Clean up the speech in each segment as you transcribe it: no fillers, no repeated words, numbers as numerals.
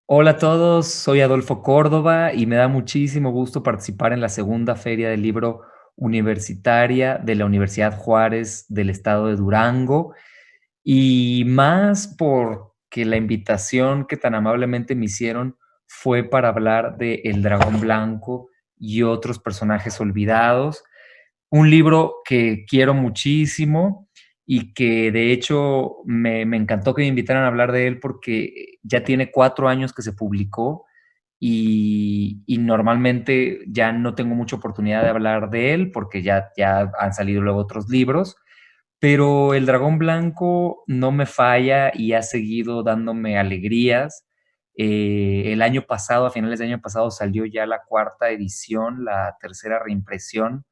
Hola a todos, soy Adolfo Córdoba y me da muchísimo gusto participar en la segunda Feria del Libro Universitaria de la Universidad Juárez del estado de Durango, y más porque la invitación que tan amablemente me hicieron fue para hablar de El Dragón Blanco y otros personajes olvidados, un libro que quiero muchísimo y que de hecho me encantó que me invitaran a hablar de él porque ya tiene 4 años que se publicó y normalmente ya no tengo mucha oportunidad de hablar de él porque ya han salido luego otros libros, pero El Dragón Blanco no me falla y ha seguido dándome alegrías. El año pasado, a finales del año pasado, salió ya la cuarta edición, la tercera reimpresión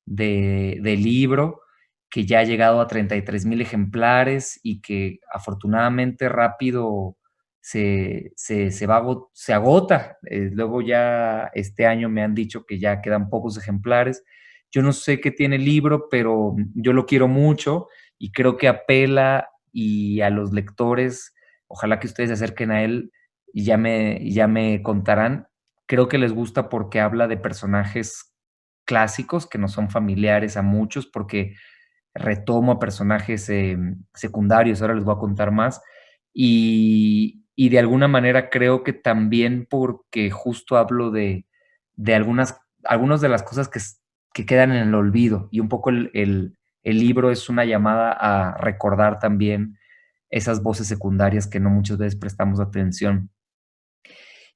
del libro, que ya ha llegado a 33,000 ejemplares y que afortunadamente rápido se agota. Luego ya este año me han dicho que ya quedan pocos ejemplares. Yo no sé qué tiene el libro, pero yo lo quiero mucho y creo que apela y a los lectores, ojalá que ustedes se acerquen a él y ya me contarán. Creo que les gusta porque habla de personajes clásicos que nos son familiares a muchos, porque retomo a personajes secundarios, ahora les voy a contar más, y de alguna manera creo que también porque justo hablo de algunas de las cosas que quedan en el olvido, y un poco el libro es una llamada a recordar también esas voces secundarias que no muchas veces prestamos atención.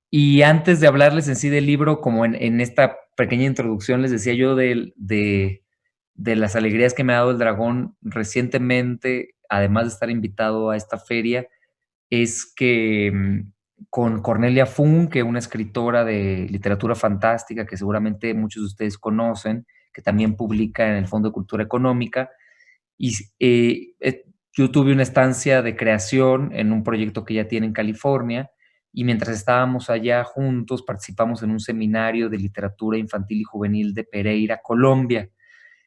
Y antes de hablarles en sí del libro, como en esta pequeña introducción les decía yo de las alegrías que me ha dado el dragón recientemente, además de estar invitado a esta feria, es que con Cornelia Funk, que es una escritora de literatura fantástica que seguramente muchos de ustedes conocen, que también publica en el Fondo de Cultura Económica, y yo tuve una estancia de creación en un proyecto que ella tiene en California, y mientras estábamos allá juntos participamos en un seminario de literatura infantil y juvenil de Pereira, Colombia.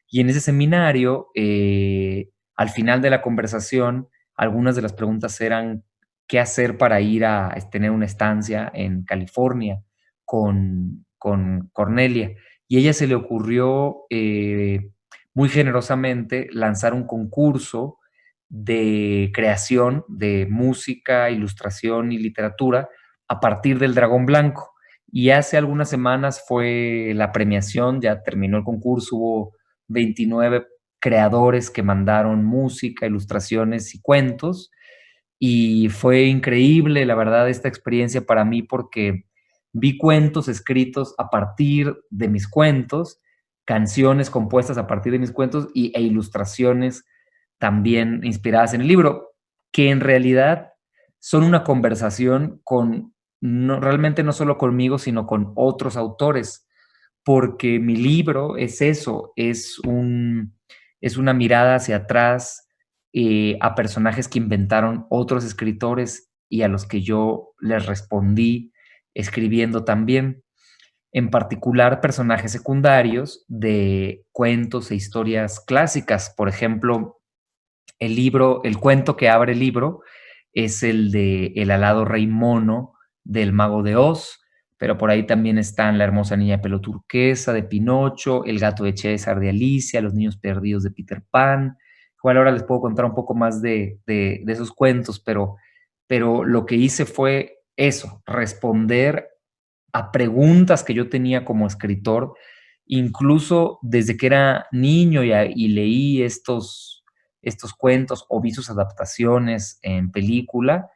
Y en ese seminario, al final de la conversación, algunas de las preguntas eran qué hacer para ir a tener una estancia en California con Cornelia. Y a ella se le ocurrió muy generosamente lanzar un concurso de creación de música, ilustración y literatura a partir del Dragón Blanco. Y hace algunas semanas fue la premiación, ya terminó el concurso, hubo 29 creadores que mandaron música, ilustraciones y cuentos. Y fue increíble, la verdad, esta experiencia para mí porque vi cuentos escritos a partir de mis cuentos, canciones compuestas a partir de mis cuentos e ilustraciones también inspiradas en el libro, que en realidad son una conversación con, no, realmente no solo conmigo, sino con otros autores, porque mi libro es eso, es una mirada hacia atrás a personajes que inventaron otros escritores y a los que yo les respondí escribiendo también, en particular personajes secundarios de cuentos e historias clásicas. Por ejemplo, el cuento que abre el libro es el de El alado rey mono del Mago de Oz, pero por ahí también están La hermosa niña de pelo turquesa de Pinocho, El gato de César de Alicia, Los niños perdidos de Peter Pan. Igual ahora les puedo contar un poco más de esos cuentos, pero lo que hice fue eso, responder a preguntas que yo tenía como escritor, incluso desde que era niño y leí estos cuentos o vi sus adaptaciones en película,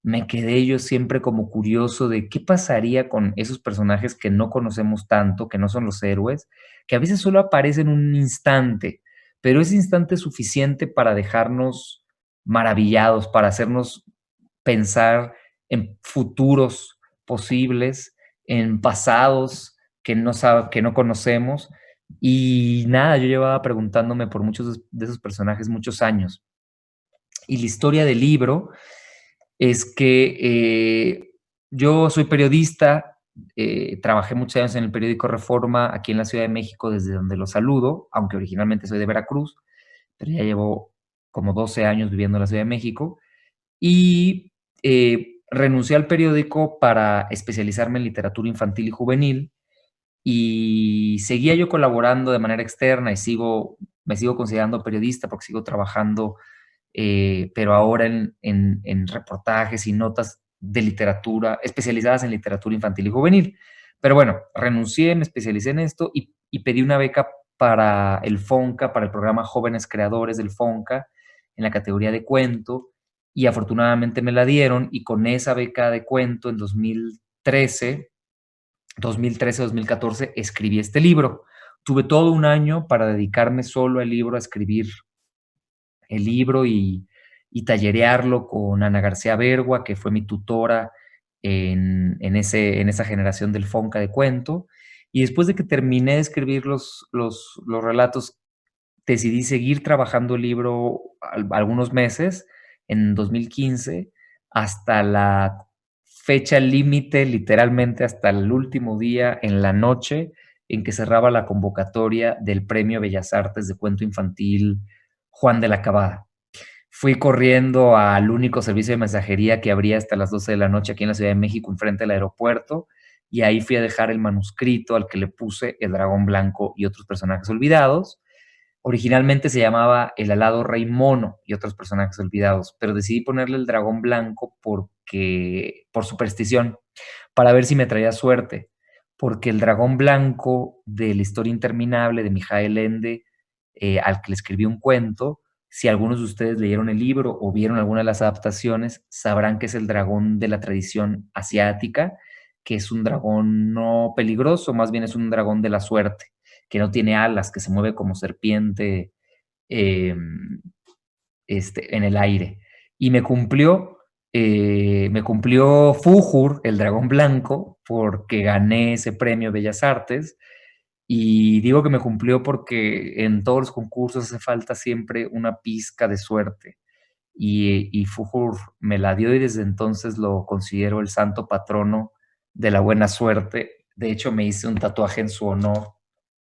me quedé yo siempre como curioso de qué pasaría con esos personajes que no conocemos tanto, que no son los héroes, que a veces solo aparecen un instante, pero ese instante es suficiente para dejarnos maravillados, para hacernos pensar en futuros posibles, en pasados que no conocemos. Y nada, yo llevaba preguntándome por muchos de esos personajes muchos años. Y la historia del libro es que yo soy periodista, trabajé muchos años en el periódico Reforma aquí en la Ciudad de México, desde donde lo saludo, aunque originalmente soy de Veracruz, pero ya llevo como 12 años viviendo en la Ciudad de México. Y renuncié al periódico para especializarme en literatura infantil y juvenil y seguía yo colaborando de manera externa y me sigo considerando periodista porque sigo trabajando, pero ahora en reportajes y notas de literatura, especializadas en literatura infantil y juvenil. Pero bueno, renuncié, me especialicé en esto y pedí una beca para el FONCA, para el programa Jóvenes Creadores del FONCA, en la categoría de cuento, y afortunadamente me la dieron, y con esa beca de cuento en 2013-2014 escribí este libro. Tuve todo un año para dedicarme solo al libro, a escribir el libro y tallerearlo con Ana García Bergua, que fue mi tutora en esa generación del Fonca de cuento. Y después de que terminé de escribir los relatos, decidí seguir trabajando el libro algunos meses, en 2015, hasta la fecha límite, literalmente hasta el último día en la noche en que cerraba la convocatoria del Premio Bellas Artes de Cuento Infantil Juan de la Cabada. Fui corriendo al único servicio de mensajería que abría hasta las 12 de la noche aquí en la Ciudad de México, enfrente del aeropuerto, y ahí fui a dejar el manuscrito al que le puse El Dragón Blanco y otros personajes olvidados. Originalmente se llamaba El alado rey mono y otros personajes olvidados, pero decidí ponerle el dragón blanco por superstición, para ver si me traía suerte, porque el dragón blanco de la historia interminable de Mijael Ende, al que le escribí un cuento, si algunos de ustedes leyeron el libro o vieron alguna de las adaptaciones, sabrán que es el dragón de la tradición asiática, que es un dragón no peligroso, más bien es un dragón de la suerte, que no tiene alas, que se mueve como serpiente, eh, en el aire. Y me cumplió Fújur, el dragón blanco, porque gané ese premio Bellas Artes. Y digo que me cumplió porque en todos los concursos hace falta siempre una pizca de suerte. Y Fújur me la dio y desde entonces lo considero el santo patrono de la buena suerte. De hecho, me hice un tatuaje en su honor.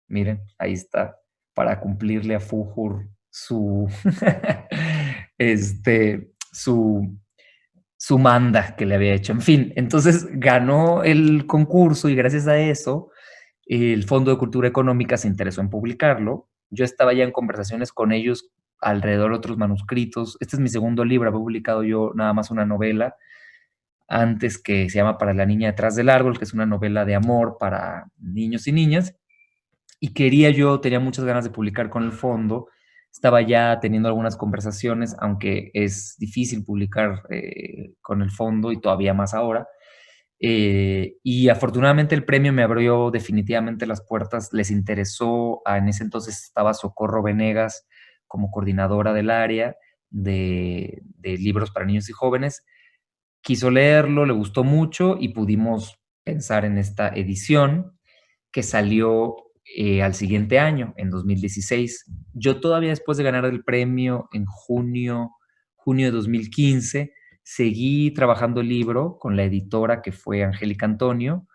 Miren, ahí está, para cumplirle a Fújur su, su manda que le había hecho. En fin, entonces ganó el concurso y gracias a eso el Fondo de Cultura Económica se interesó en publicarlo. Yo estaba ya en conversaciones con ellos alrededor de otros manuscritos. Este es mi segundo libro, he publicado yo nada más una novela antes, que se llama Para la niña detrás del árbol, que es una novela de amor para niños y niñas. Y tenía muchas ganas de publicar con el fondo. Estaba ya teniendo algunas conversaciones, aunque es difícil publicar con el fondo y todavía más ahora. Y afortunadamente el premio me abrió definitivamente las puertas. Les interesó, en ese entonces estaba Socorro Venegas como coordinadora del área de libros para niños y jóvenes. Quiso leerlo, le gustó mucho y pudimos pensar en esta edición que salió al siguiente año, en 2016. Yo todavía después de ganar el premio en junio de 2015, seguí trabajando el libro con la editora que fue Angélica Antonio.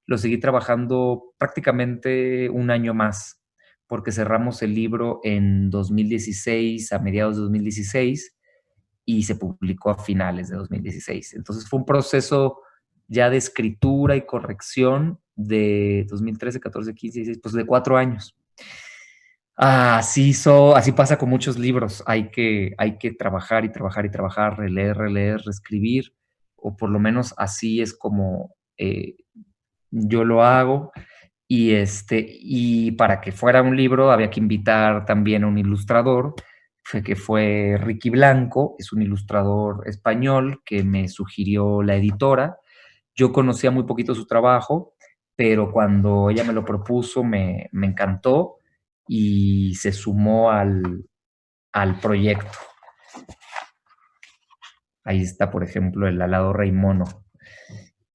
Lo seguí trabajando prácticamente un año más, porque cerramos el libro en 2016, a mediados de 2016, y se publicó a finales de 2016. Entonces fue un proceso ya de escritura y corrección de 2013, 14, 15, 16, pues de 4 años. Así pasa con muchos libros. Hay que trabajar y trabajar y trabajar, releer, reescribir, o por lo menos así es como yo lo hago. Y para que fuera un libro había que invitar también a un ilustrador, que fue Ricky Blanco, es un ilustrador español que me sugirió la editora. Yo conocía muy poquito su trabajo, pero cuando ella me lo propuso me encantó y se sumó al proyecto. Ahí está, por ejemplo, El alado rey mono.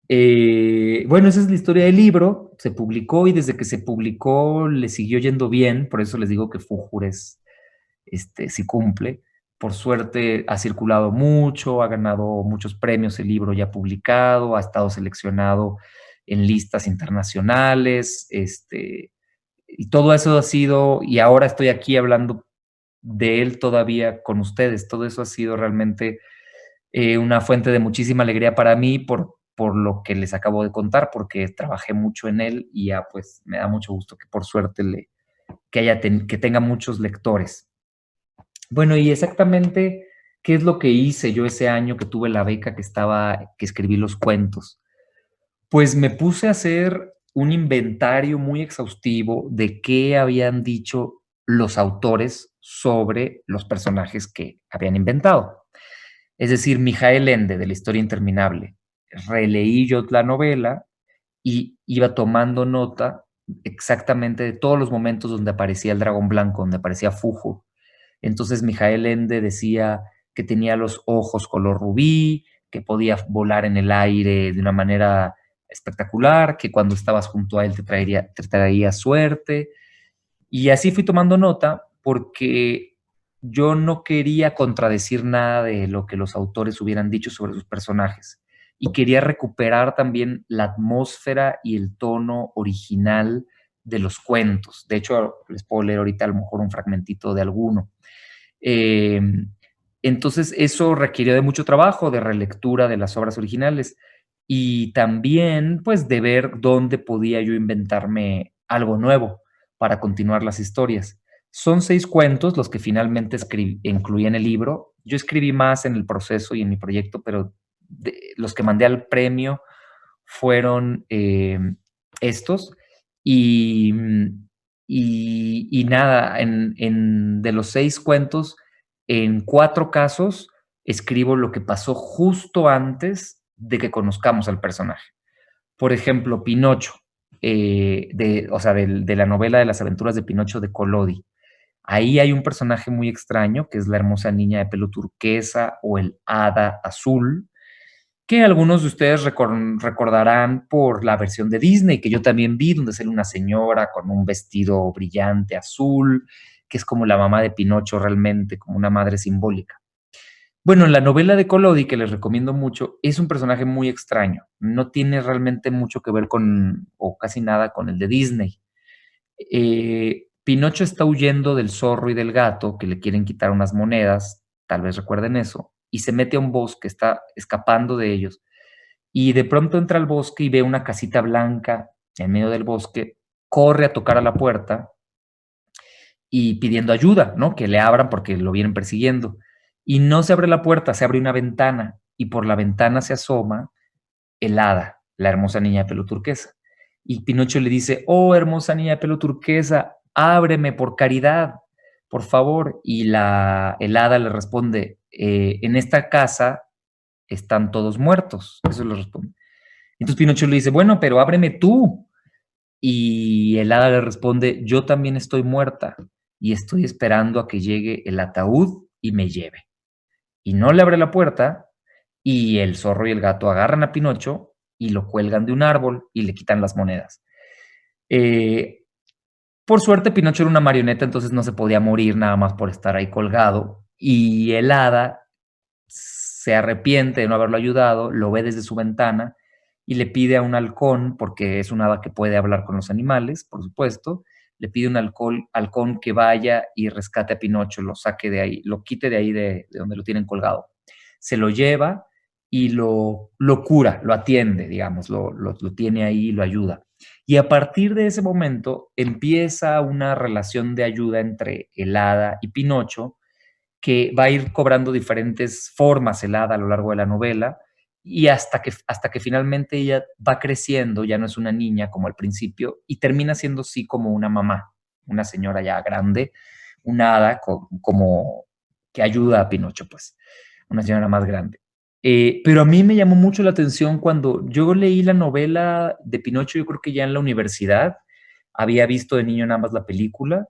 Bueno, esa es la historia del libro. Se publicó y desde que se publicó le siguió yendo bien. Por eso les digo que Fújures sí cumple. Por suerte ha circulado mucho, ha ganado muchos premios el libro ya publicado, ha estado seleccionado en listas internacionales, y todo eso ha sido, y ahora estoy aquí hablando de él todavía con ustedes. Todo eso ha sido realmente una fuente de muchísima alegría para mí por lo que les acabo de contar, porque trabajé mucho en él y ya pues me da mucho gusto que por suerte que tenga muchos lectores. Bueno, y exactamente qué es lo que hice yo ese año que tuve la beca que escribí los cuentos. Pues me puse a hacer un inventario muy exhaustivo de qué habían dicho los autores sobre los personajes que habían inventado. Es decir, Mijael Ende, de La historia interminable. Releí yo la novela y iba tomando nota exactamente de todos los momentos donde aparecía el dragón blanco, donde aparecía Fujo. Entonces Mijael Ende decía que tenía los ojos color rubí, que podía volar en el aire de una manera espectacular, que cuando estabas junto a él te traería suerte. Y así fui tomando nota porque yo no quería contradecir nada de lo que los autores hubieran dicho sobre sus personajes y quería recuperar también la atmósfera y el tono original de los cuentos. De hecho, les puedo leer ahorita a lo mejor un fragmentito de alguno. Eh, entonces, eso requirió de mucho trabajo, de relectura de las obras originales y también, pues, de ver dónde podía yo inventarme algo nuevo para continuar las historias. Son 6 cuentos los que finalmente incluí en el libro. Yo escribí más en el proceso y en mi proyecto, pero los que mandé al premio fueron estos. Y, y nada, de los 6 cuentos, en 4 casos escribo lo que pasó justo antes de que conozcamos al personaje. Por ejemplo, Pinocho, o sea, de la novela de las aventuras de Pinocho de Collodi. Ahí hay un personaje muy extraño, que es la hermosa niña de pelo turquesa o el hada azul, que algunos de ustedes recordarán por la versión de Disney, que yo también vi, donde sale una señora con un vestido brillante azul, que es como la mamá de Pinocho realmente, como una madre simbólica. Bueno, en la novela de Collodi, que les recomiendo mucho, es un personaje muy extraño. No tiene realmente mucho que ver con, o casi nada, con el de Disney. Pinocho está huyendo del zorro y del gato, que le quieren quitar unas monedas, tal vez recuerden eso, y se mete a un bosque, está escapando de ellos. Y de pronto entra al bosque y ve una casita blanca en medio del bosque, corre a tocar a la puerta y pidiendo ayuda, ¿no? Que le abran porque lo vienen persiguiendo. Y no se abre la puerta, se abre una ventana y por la ventana se asoma el hada, la hermosa niña de pelo turquesa. Y Pinocho le dice, oh, hermosa niña de pelo turquesa, ábreme por caridad, por favor. Y el hada le responde, en esta casa están todos muertos. Eso le responde. Entonces Pinocho le dice, bueno, pero ábreme tú. Y el hada le responde, yo también estoy muerta y estoy esperando a que llegue el ataúd y me lleve. Y no le abre la puerta y el zorro y el gato agarran a Pinocho y lo cuelgan de un árbol y le quitan las monedas. Eh, por suerte, Pinocho era una marioneta, entonces no se podía morir nada más por estar ahí colgado. Y el hada se arrepiente de no haberlo ayudado, lo ve desde su ventana y le pide a un halcón, porque es un hada que puede hablar con los animales, por supuesto, le pide a un halcón que vaya y rescate a Pinocho, lo saque de ahí, lo quite de ahí de donde lo tienen colgado. Se lo lleva y lo cura, lo atiende, digamos, lo tiene ahí y lo ayuda. Y a partir de ese momento empieza una relación de ayuda entre el hada y Pinocho, que va a ir cobrando diferentes formas el hada a lo largo de la novela y hasta que finalmente ella va creciendo, ya no es una niña como al principio y termina siendo sí como una mamá, una señora ya grande, una hada como que ayuda a Pinocho, pues, una señora más grande. Pero a mí me llamó mucho la atención cuando yo leí la novela de Pinocho, yo creo que ya en la universidad, había visto de niño nada más la película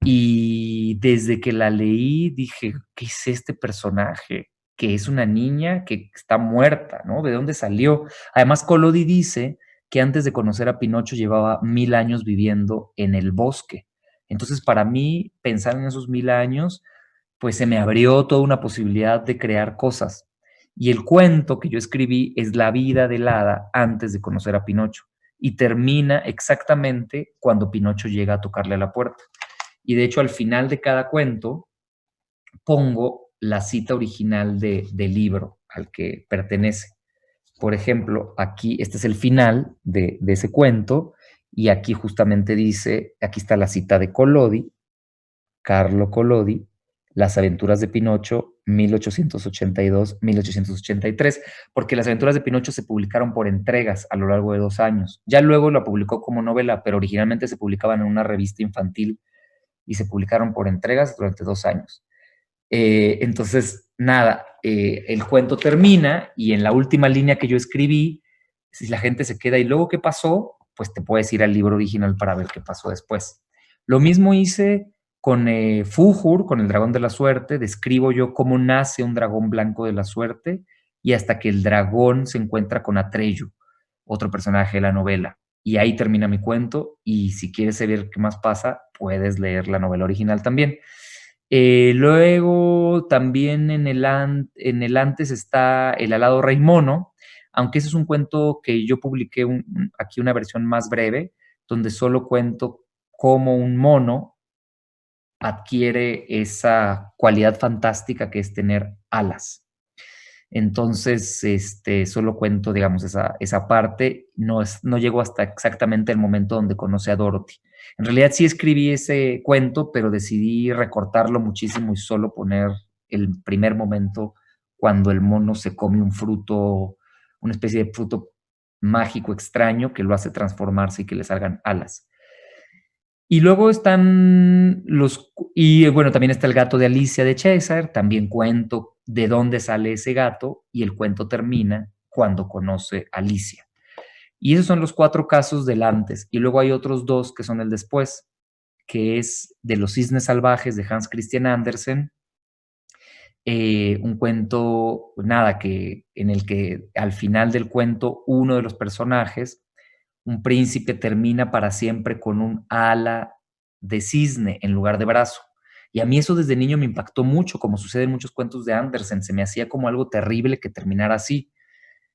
y desde que la leí dije, ¿qué es este personaje? Que es una niña que está muerta, ¿no? ¿De dónde salió? Además, Collodi dice que antes de conocer a Pinocho llevaba 1000 años viviendo en el bosque. Entonces, para mí, pensar en esos 1000 años, pues se me abrió toda una posibilidad de crear cosas. Y el cuento que yo escribí es la vida del hada antes de conocer a Pinocho. Y termina exactamente cuando Pinocho llega a tocarle a la puerta. Y de hecho, al final de cada cuento pongo la cita original del libro al que pertenece. Por ejemplo, aquí, este es el final de ese cuento, y aquí justamente dice, aquí está la cita de Collodi, Carlo Collodi, Las aventuras de Pinocho, 1882-1883, porque Las aventuras de Pinocho se publicaron por entregas a lo largo de 2 años. Ya luego la publicó como novela, pero originalmente se publicaban en una revista infantil y se publicaron por entregas durante 2 años. Entonces, nada, el cuento termina y en la última línea que yo escribí, si la gente se queda y luego qué pasó, pues te puedes ir al libro original para ver qué pasó después. Lo mismo hice con Fujur, con el dragón de la suerte, describo yo cómo nace un dragón blanco de la suerte y hasta que el dragón se encuentra con Atreyu, otro personaje de la novela. Y ahí termina mi cuento y si quieres saber qué más pasa, puedes leer la novela original también. Luego también en el antes está El alado rey mono, aunque ese es un cuento que yo publiqué aquí una versión más breve, donde solo cuento cómo un mono adquiere esa cualidad fantástica que es tener alas. Entonces, solo cuento, digamos, esa parte, no llego hasta exactamente el momento donde conoce a Dorothy. En realidad sí escribí ese cuento, pero decidí recortarlo muchísimo y solo poner el primer momento cuando el mono se come un fruto, una especie de fruto mágico extraño que lo hace transformarse y que le salgan alas. Y luego están y bueno, también está el gato de Alicia de César, también cuento de dónde sale ese gato y el cuento termina cuando conoce a Alicia. Y esos son los 4 casos del antes. Y luego hay otros 2 que son el después, que es de los cisnes salvajes de Hans Christian Andersen, un cuento, nada, que en el que al final del cuento uno de los personajes, un príncipe, termina para siempre con un ala de cisne en lugar de brazo. Y a mí eso desde niño me impactó mucho, como sucede en muchos cuentos de Andersen. Se me hacía como algo terrible que terminara así.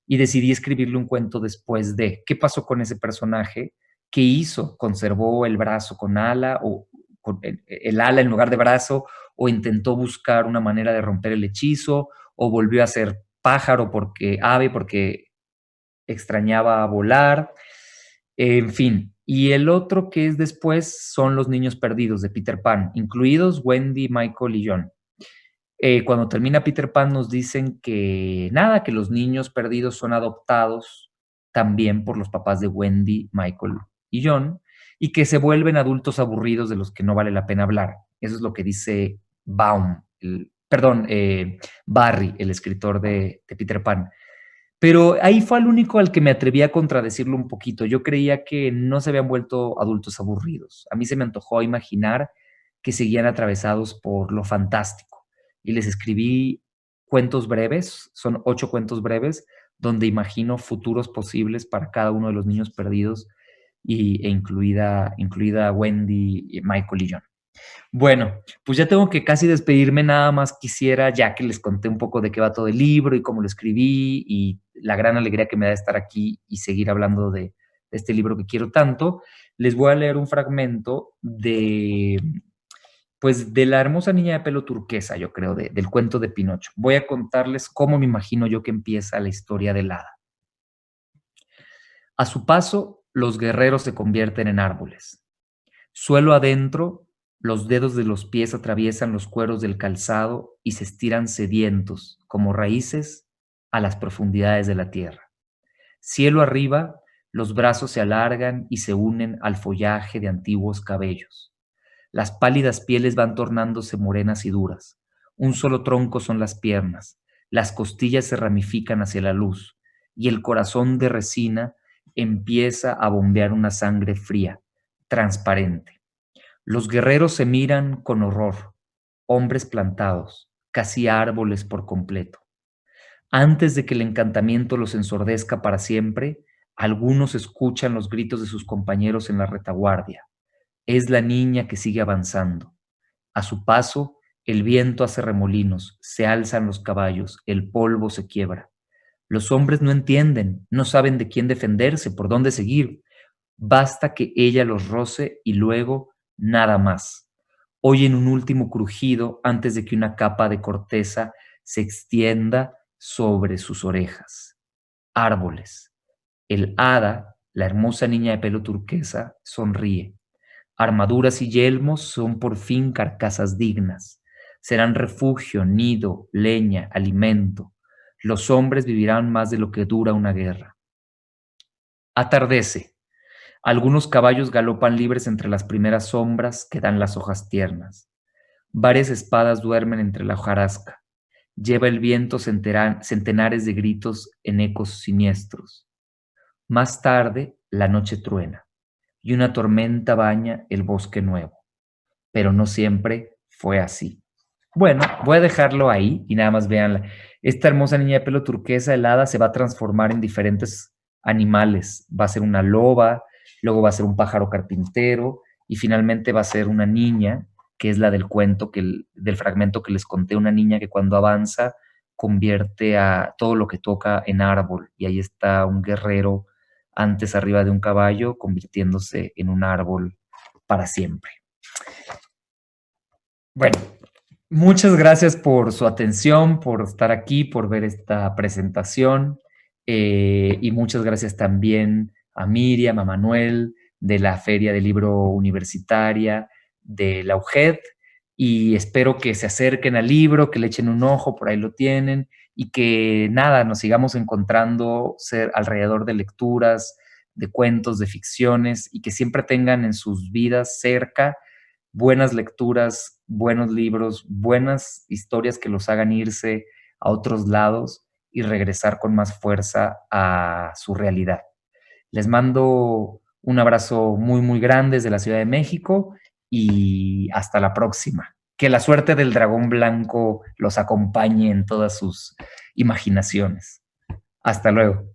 Y decidí escribirle un cuento después de qué pasó con ese personaje, qué hizo, conservó el brazo con ala o con el ala en lugar de brazo, o intentó buscar una manera de romper el hechizo, o volvió a ser pájaro porque ave, porque extrañaba volar, en fin. Y el otro que es después son Los niños perdidos de Peter Pan, incluidos Wendy, Michael y John. Cuando termina Peter Pan nos dicen que nada, que los niños perdidos son adoptados también por los papás de Wendy, Michael y John, y que se vuelven adultos aburridos de los que no vale la pena hablar. Eso es lo que dice Barry, el escritor de Peter Pan. Pero ahí fue el único al que me atreví a contradecirlo un poquito. Yo creía que no se habían vuelto adultos aburridos. A mí se me antojó imaginar que seguían atravesados por lo fantástico. Y les escribí cuentos breves, son 8 cuentos breves, donde imagino futuros posibles para cada uno de los niños perdidos, incluida Wendy, Michael y John. Bueno, pues ya tengo que casi despedirme, nada más quisiera, ya que les conté un poco de qué va todo el libro y cómo lo escribí y la gran alegría que me da estar aquí y seguir hablando de este libro que quiero tanto, les voy a leer un fragmento pues, de La hermosa niña de pelo turquesa, yo creo, del cuento de Pinocho. Voy a contarles cómo me imagino yo que empieza la historia del hada. A su paso, los guerreros se convierten en árboles. Suelo adentro, los dedos de los pies atraviesan los cueros del calzado y se estiran sedientos, como raíces, a las profundidades de la tierra. Cielo arriba, los brazos se alargan y se unen al follaje de antiguos cabellos. Las pálidas pieles van tornándose morenas y duras. Un solo tronco son las piernas. Las costillas se ramifican hacia la luz y el corazón de resina empieza a bombear una sangre fría, transparente. Los guerreros se miran con horror, hombres plantados, casi árboles por completo. Antes de que el encantamiento los ensordezca para siempre, algunos escuchan los gritos de sus compañeros en la retaguardia. Es la niña que sigue avanzando. A su paso, el viento hace remolinos, se alzan los caballos, el polvo se quiebra. Los hombres no entienden, no saben de quién defenderse, por dónde seguir. Basta que ella los roce y luego nada más. Oyen un último crujido antes de que una capa de corteza se extienda sobre sus orejas. Árboles. El hada, la hermosa niña de pelo turquesa, sonríe. Armaduras y yelmos son por fin carcasas dignas. Serán refugio, nido, leña, alimento. Los hombres vivirán más de lo que dura una guerra. Atardece. Algunos caballos galopan libres entre las primeras sombras que dan las hojas tiernas. Varias espadas duermen entre la hojarasca. Lleva el viento centenares de gritos en ecos siniestros. Más tarde, la noche truena y una tormenta baña el bosque nuevo. Pero no siempre fue así. Bueno, voy a dejarlo ahí y nada más veanla. Esta hermosa niña de pelo turquesa helada se va a transformar en diferentes animales. Va a ser una loba, luego va a ser un pájaro carpintero y finalmente va a ser una niña, que es la del cuento, del fragmento que les conté, una niña que cuando avanza convierte a todo lo que toca en árbol. Y ahí está un guerrero antes arriba de un caballo convirtiéndose en un árbol para siempre. Bueno, muchas gracias por su atención, por estar aquí, por ver esta presentación y muchas gracias también a Miriam, a Manuel de la Feria del Libro Universitaria de la UGED y espero que se acerquen al libro, que le echen un ojo, por ahí lo tienen y que nada, nos sigamos encontrando alrededor de lecturas, de cuentos, de ficciones y que siempre tengan en sus vidas cerca buenas lecturas, buenos libros, buenas historias que los hagan irse a otros lados y regresar con más fuerza a su realidad. Les mando un abrazo muy, muy grande desde la Ciudad de México y hasta la próxima. Que la suerte del dragón blanco los acompañe en todas sus imaginaciones. Hasta luego.